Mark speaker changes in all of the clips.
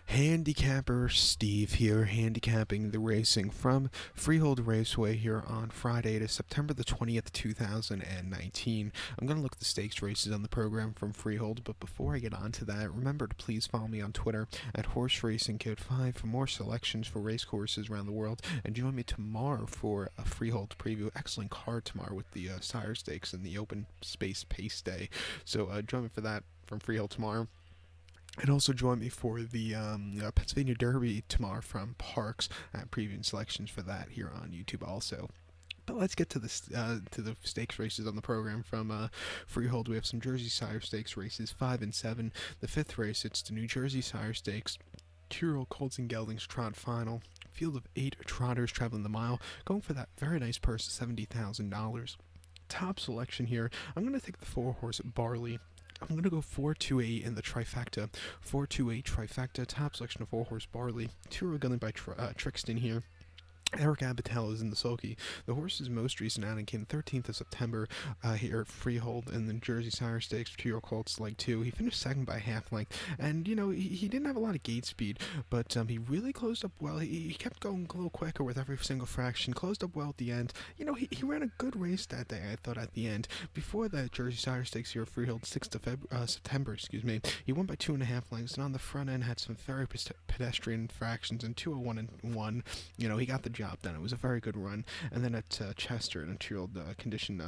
Speaker 1: Handicapper Steve here, handicapping the racing from Freehold Raceway here on Friday. It is September the 20th, 2019. I'm going to look at the stakes races on the program from Freehold, but before I get on to that, remember to please follow me on Twitter at HorseRacingKid5 for more selections for race courses around the world, and join me tomorrow for a Freehold preview. Excellent card tomorrow with the Sire Stakes and the Open Space Pace Day, so join me for that from Freehold tomorrow. And also join me for the Pennsylvania Derby tomorrow from Parks, previewing selections for that here on YouTube also. But let's get to the stakes races on the program from Freehold. We have some Jersey Sire Stakes races 5 and 7. The fifth race, it's the New Jersey Sire Stakes. 2-year-old Colts and Geldings Trot Final. Field of 8 trotters traveling the mile, going for that very nice purse of $70,000. Top selection here, I'm going to take the 4-horse Barley. I'm going to go 4-2-8 in the trifecta. 4-2-8 trifecta, top selection of 4-horse Barley. 2-year-old Gunning by Trixton here. Eric Abatello is in the sulky. The horse's most recent outing came 13th of September here at Freehold in the Jersey Sire Stakes, 2-year-old Colts Leg 2. He finished second by half length, and he didn't have a lot of gate speed, but he really closed up well. He kept going a little quicker with every single fraction, closed up well at the end. He ran a good race that day, I thought, at the end. Before that Jersey Sire Stakes here at Freehold, 6th of September, he won by 2.5 lengths, and on the front end had some very pedestrian fractions, and 201 and 1. He got the job done. It was a very good run. And then at Chester, in a 2-year-old condition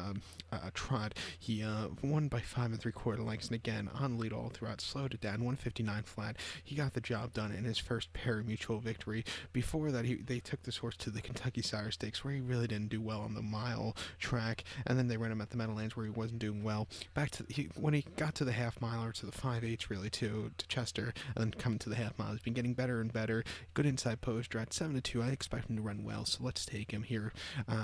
Speaker 1: trot, he won by 5 3/4 lengths, and again on lead all throughout, slowed it down, 159 flat. He got the job done in his first pari-mutuel victory. Before that, they took this horse to the Kentucky Sire Stakes, where he really didn't do well on the mile track, and then they ran him at the Meadowlands, where he wasn't doing well. When he got to the half mile, or to the 5/8 really, to Chester, and then coming to the half mile, he's been getting better and better. Good inside poster at 7-2. I expect him to run well, so let's take him here.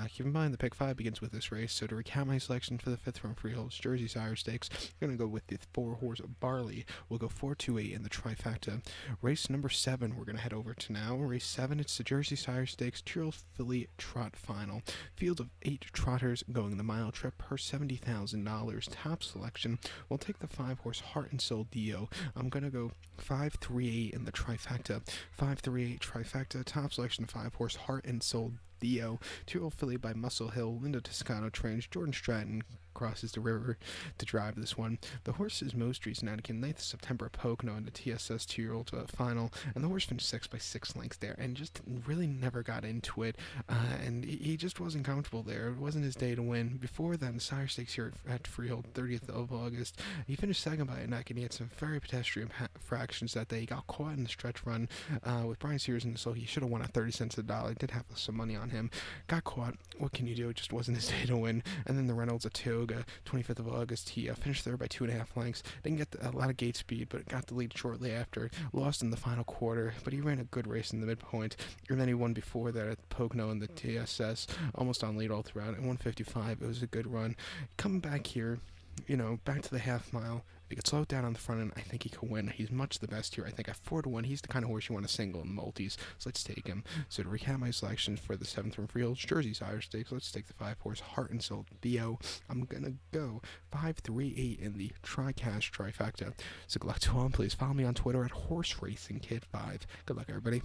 Speaker 1: Keep in mind the pick 5 begins with this race, so to recount my selection for the 5th from Freehold's Jersey Sire Stakes, I'm going to go with the 4-horse Barley. We'll go 4-2-8 in the trifecta. Race number 7 we're going to head over to now. Race 7, it's the Jersey Sire Stakes 2-year-old filly Trot Final. Field of 8 trotters going the mile, trip per $70,000. Top selection, we'll take the 5-horse Heart and Soul Dio. I'm going to go 5-3-8 in the trifecta. 5-3-8 trifecta, top selection, 5-horse Heart and Soul Dio. 2-year-old filly by Muscle Hill. Linda Toscano trains. Jordan Stratton crosses the river to drive this one. The horse's most recent outing came 9th of September at Pocono in the TSS 2-year-old final, and the horse finished 6 by 6 lengths there, and just really never got into it, and he just wasn't comfortable there. It wasn't his day to win. Before that, the Sire Stakes here at Freehold, 30th of August, he finished second by a neck, and he had some very pedestrian fractions that day. He got caught in the stretch run with Brian Sears in the so he should have won at 30 cents a dollar. Did have some money on him. Got caught. What can you do? It just wasn't his day to win. And then the Reynolds at Tioga, 25th of August, he finished third by 2.5 lengths. Didn't get a lot of gate speed, but got the lead shortly after. Lost in the final quarter, but he ran a good race in the midpoint. And then he won before that at Pocono in the TSS, almost on lead all throughout. At 155, it was a good run. Coming back here, back to the half mile. If he could slow it down on the front end, I think he could win. He's much the best here. I think at 4-1, he's the kind of horse you want to single in multis. So let's take him. So to recap my selections for the 7th from Freehold's Jersey Sire Stakes, let's take the 5-horse Heart and Soul Theo. I'm gonna go 5-3-8 in the TriCash trifecta. So good luck to all. Please follow me on Twitter at HorseRacingKid5. Good luck, everybody.